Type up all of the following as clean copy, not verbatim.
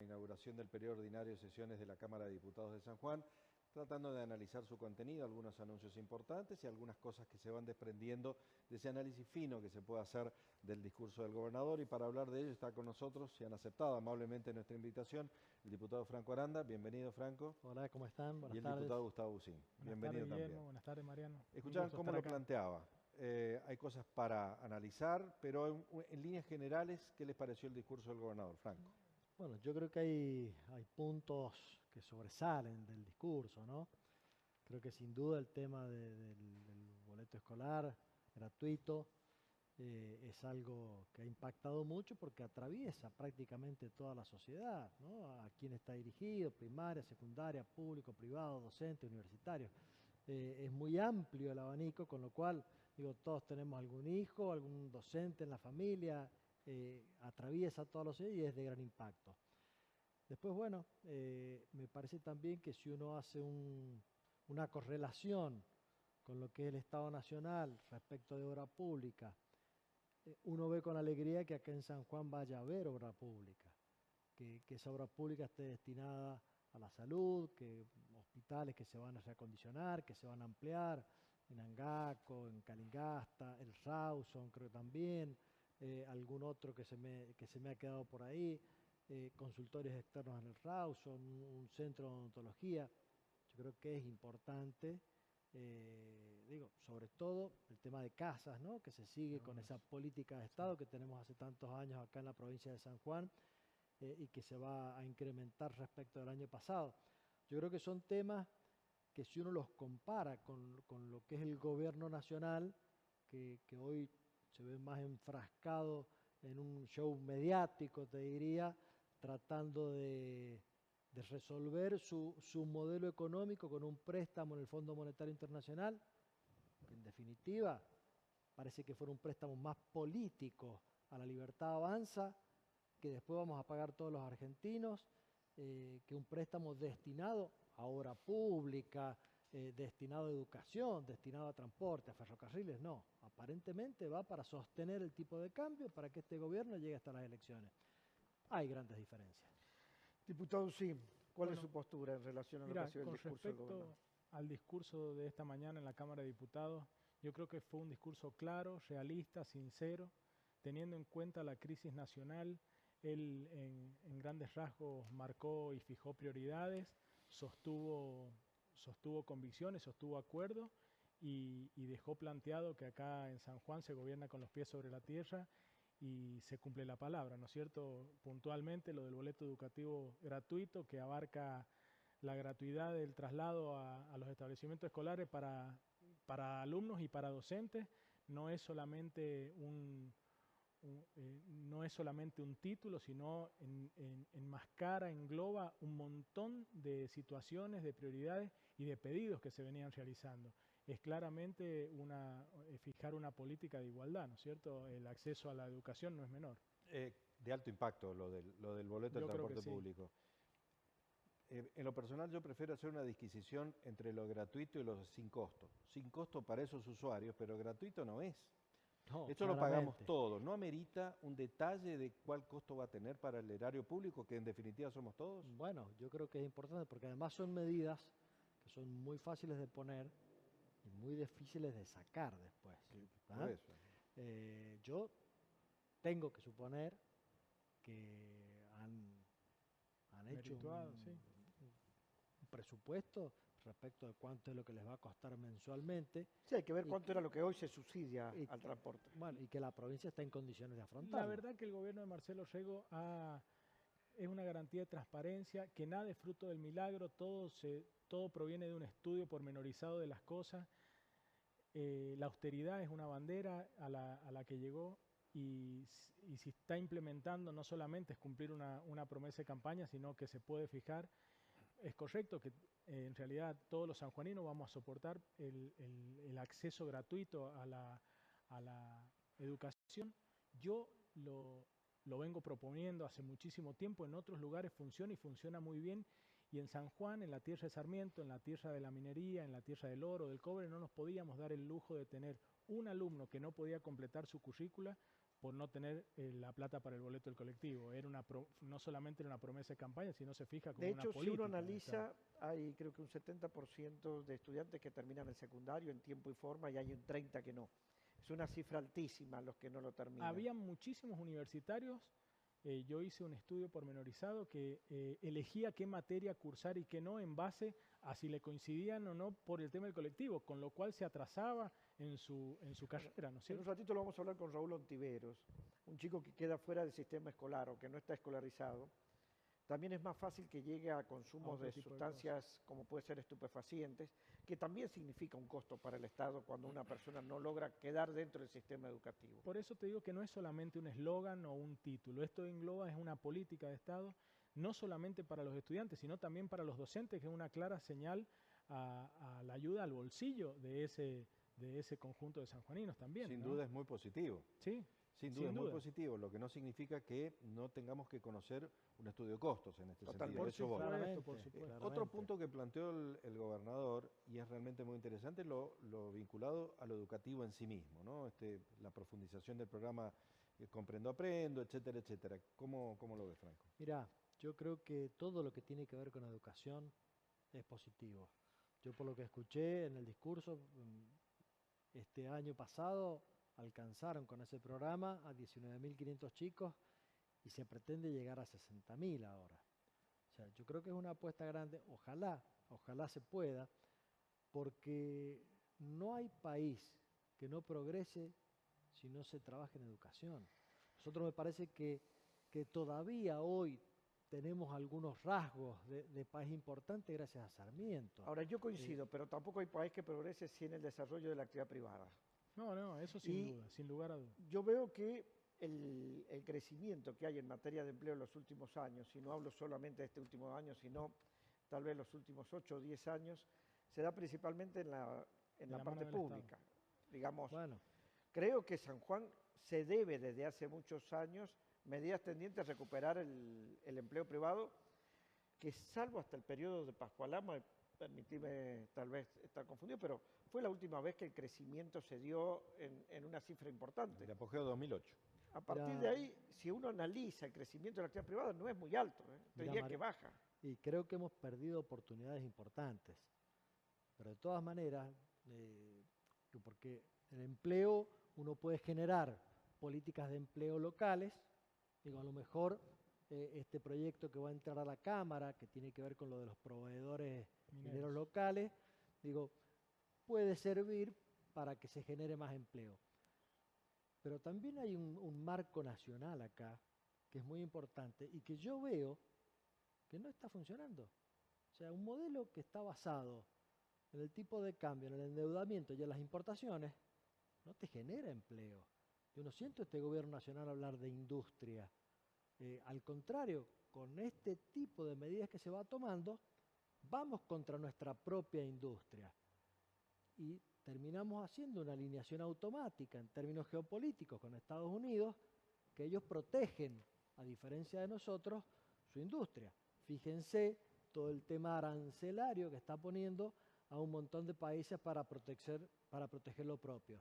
inauguración del periodo ordinario de sesiones de la Cámara de Diputados de San Juan, tratando de analizar su contenido, algunos anuncios importantes y algunas cosas que se van desprendiendo de ese análisis fino que se puede hacer del discurso del gobernador. Y para hablar de ello está con nosotros y han aceptado amablemente nuestra invitación el diputado Franco Aranda. Bienvenido, Franco. Hola, ¿cómo están? Buenas y el tardes. diputado Gustavo Busín. Bienvenido tardes, Guillermo. también. Buenas tardes, Mariano. Escuchaban cómo lo planteaba. Hay cosas para analizar, pero en líneas generales, ¿qué les pareció el discurso del gobernador, Franco? Bueno, yo creo que hay puntos que sobresalen del discurso, ¿no? Creo que sin duda el tema del boleto escolar gratuito es algo que ha impactado mucho porque atraviesa prácticamente toda la sociedad, ¿no? A quién está dirigido, primaria, secundaria, público, privado, docente, universitario. Es muy amplio el abanico, con lo cual, digo, todos tenemos algún hijo, algún docente en la familia, atraviesa toda la sociedad y es de gran impacto. Después, bueno, me parece también que si uno hace una correlación con lo que es el Estado Nacional respecto de obra pública, uno ve con alegría que acá en San Juan vaya a haber obra pública, que esa obra pública esté destinada a la salud, que hospitales que se van a reacondicionar, que se van a ampliar, en Angaco, en Calingasta, el Rawson creo también, algún otro que se me ha quedado por ahí, consultorios externos en el Rawson, un centro de odontología. Yo creo que es importante, digo, sobre todo el tema de casas, ¿no? Que se sigue con esa política de Estado que tenemos hace tantos años acá en la provincia de San Juan, y que se va a incrementar respecto del año pasado. Yo creo que son temas que si uno los compara con lo que es el gobierno nacional, que hoy se ve más enfrascado en un show mediático, te diría, tratando de resolver su modelo económico con un préstamo en el Fondo Monetario Internacional, que en definitiva parece que fuera un préstamo más político a la libertad avanza, que después vamos a pagar todos los argentinos, que un préstamo destinado a obra pública, destinado a educación, destinado a transporte, a ferrocarriles, no. Aparentemente va para sostener el tipo de cambio para que este gobierno llegue hasta las elecciones. Hay grandes diferencias. Diputado, sí, ¿cuál es su postura en relación a lo que ha sido el discurso del gobernador? Con respecto al discurso de esta mañana en la Cámara de Diputados, yo creo que fue un discurso claro, realista, sincero, teniendo en cuenta la crisis nacional. Él en grandes rasgos marcó y fijó prioridades, sostuvo convicciones, sostuvo acuerdos y dejó planteado que acá en San Juan se gobierna con los pies sobre la tierra y se cumple la palabra, ¿no es cierto? Puntualmente lo del boleto educativo gratuito, que abarca la gratuidad del traslado a los establecimientos escolares para alumnos y para docentes, no es solamente un título, sino enmascara, engloba un montón de situaciones, de prioridades y de pedidos que se venían realizando. Es claramente fijar una política de igualdad, ¿no es cierto? El acceso a la educación no es menor. De alto impacto lo del boleto del transporte público. En lo personal yo prefiero hacer una disquisición entre lo gratuito y lo sin costo. Sin costo para esos usuarios, pero gratuito no es. No, esto lo pagamos todos. ¿No amerita un detalle de cuál costo va a tener para el erario público, que en definitiva somos todos? Bueno, yo creo que es importante porque además son medidas que son muy fáciles de poner y muy difíciles de sacar después. Por eso. Yo tengo que suponer que han hecho un presupuesto respecto de cuánto es lo que les va a costar mensualmente. Sí, hay que ver cuánto era lo que hoy se subsidia al transporte. Bueno, y que la provincia está en condiciones de afrontarlo. La verdad que el gobierno de Marcelo Rego es una garantía de transparencia, que nada es fruto del milagro, todo proviene de un estudio pormenorizado de las cosas. La austeridad es una bandera a la que llegó y si está implementando no solamente es cumplir una promesa de campaña, sino que se puede fijar. Es correcto que en realidad todos los sanjuaninos vamos a soportar el acceso gratuito a la educación. Yo lo vengo proponiendo hace muchísimo tiempo, en otros lugares funciona y funciona muy bien. Y en San Juan, en la tierra de Sarmiento, en la tierra de la minería, en la tierra del oro, del cobre, no nos podíamos dar el lujo de tener un alumno que no podía completar su currícula por no tener la plata para el boleto del colectivo. No solamente era una promesa de campaña, sino se fija como una política. De hecho, si uno analiza, hay creo que un 70% de estudiantes que terminan el secundario en tiempo y forma y hay un 30% que no. Es una cifra altísima los que no lo terminan. Había muchísimos universitarios. Yo hice un estudio pormenorizado que elegía qué materia cursar y qué no en base a si le coincidían o no por el tema del colectivo, con lo cual se atrasaba en su carrera, ¿no es cierto? En un ratito lo vamos a hablar con Raúl Ontiveros, un chico que queda fuera del sistema escolar o que no está escolarizado. También es más fácil que llegue a consumos de sustancias como puede ser estupefacientes, que también significa un costo para el Estado cuando una persona no logra quedar dentro del sistema educativo. Por eso te digo que no es solamente un eslogan o un título, esto engloba, es una política de Estado, no solamente para los estudiantes, sino también para los docentes, que es una clara señal a la ayuda al bolsillo de ese conjunto de sanjuaninos también. Sin duda es muy positivo. Sí. Sin duda es muy positivo, lo que no significa que no tengamos que conocer un estudio de costos en este sentido. Eso voy. Por supuesto. Otro punto que planteó el gobernador, y es realmente muy interesante, lo vinculado a lo educativo en sí mismo, ¿no? La profundización del programa Comprendo, Aprendo, etcétera, etcétera. ¿Cómo lo ves, Franco? Mirá, yo creo que todo lo que tiene que ver con educación es positivo. Yo por lo que escuché en el discurso, este año pasado alcanzaron con ese programa a 19.500 chicos y se pretende llegar a 60.000 ahora. O sea, yo creo que es una apuesta grande, ojalá se pueda, porque no hay país que no progrese si no se trabaja en educación. Nosotros me parece que todavía hoy tenemos algunos rasgos de país importante gracias a Sarmiento. Ahora, yo coincido, pero tampoco hay país que progrese sin el desarrollo de la actividad privada. No, eso sin duda, sin lugar a dudas. Yo veo que el crecimiento que hay en materia de empleo en los últimos años, y no hablo solamente de este último año, sino tal vez los últimos 8 o 10 años, se da principalmente en la parte pública. Digamos, creo que San Juan se debe desde hace muchos años medidas tendientes a recuperar el empleo privado, que salvo hasta el periodo de Pascualama, permitime tal vez estar confundido, pero fue la última vez que el crecimiento se dio en una cifra importante. El apogeo 2008. A partir de ahí, si uno analiza el crecimiento de la actividad privada, no es muy alto, diría que baja. Y creo que hemos perdido oportunidades importantes. Pero de todas maneras, porque el empleo, uno puede generar políticas de empleo locales, digo, a lo mejor este proyecto que va a entrar a la Cámara, que tiene que ver con lo de los proveedores mineros locales, digo, puede servir para que se genere más empleo. Pero también hay un marco nacional acá, que es muy importante y que yo veo que no está funcionando. O sea, un modelo que está basado en el tipo de cambio, en el endeudamiento y en las importaciones, no te genera empleo. Yo no siento este gobierno nacional hablar de industria. Al contrario, con este tipo de medidas que se va tomando, vamos contra nuestra propia industria. Y terminamos haciendo una alineación automática en términos geopolíticos con Estados Unidos, que ellos protegen, a diferencia de nosotros, su industria. Fíjense todo el tema arancelario que está poniendo a un montón de países para proteger lo propio.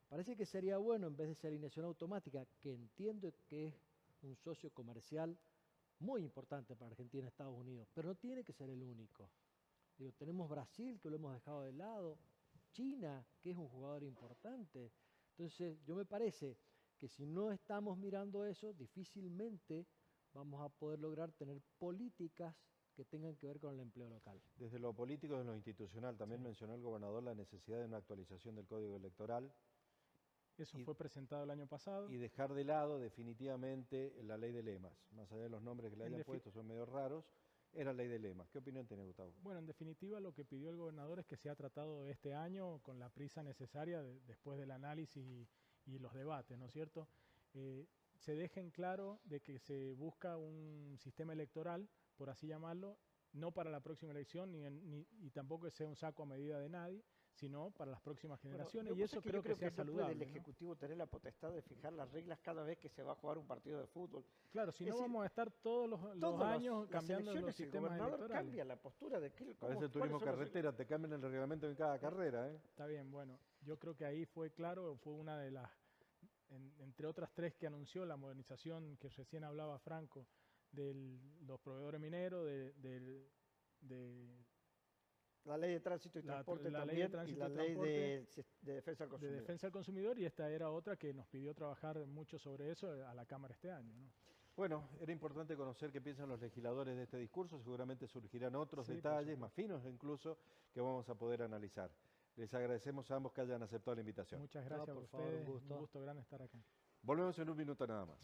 Parece que sería bueno, en vez de esa alineación automática, que entiendo que es un socio comercial muy importante para Argentina y Estados Unidos, pero no tiene que ser el único. Digo, tenemos Brasil, que lo hemos dejado de lado, China, que es un jugador importante. Entonces, yo me parece que si no estamos mirando eso, difícilmente vamos a poder lograr tener políticas que tengan que ver con el empleo local. Desde lo político, desde lo institucional, también mencionó el gobernador la necesidad de una actualización del Código Electoral. Eso fue presentado el año pasado. Y dejar de lado definitivamente la ley de lemas. Más allá de los nombres que le hayan puesto, son medio raros, era ley de lemas. ¿Qué opinión tiene Gustavo? Bueno, en definitiva lo que pidió el gobernador es que sea tratado este año con la prisa necesaria después del análisis y los debates, ¿no es cierto? Se dejen claro de que se busca un sistema electoral, por así llamarlo, no para la próxima elección y tampoco que sea un saco a medida de nadie, sino para las próximas generaciones, y eso creo que sea saludable. No puede el Ejecutivo tener la potestad de fijar las reglas cada vez que se va a jugar un partido de fútbol. Claro, si no vamos a estar todos los años cambiando los sistemas electorales. Cambia la postura de qué. Parece el turismo carretera, te cambian el reglamento en cada carrera. Está bien, bueno, yo creo que ahí fue claro, fue una de las entre otras 3 que anunció, la modernización que recién hablaba Franco, de los proveedores mineros, de la ley de tránsito y transporte la también, ley de tránsito y la y ley transporte, de defensa del de consumidor. defensa del consumidor, y esta era otra que nos pidió trabajar mucho sobre eso a la Cámara este año, ¿no? Bueno, era importante conocer qué piensan los legisladores de este discurso. Seguramente surgirán otros Sí, por detalles, supuesto. más finos incluso, que vamos a poder analizar. Les agradecemos a ambos que hayan aceptado la invitación. Muchas gracias por a favor, un ustedes, gusto. un gusto grande estar acá. Volvemos en un minuto nada más.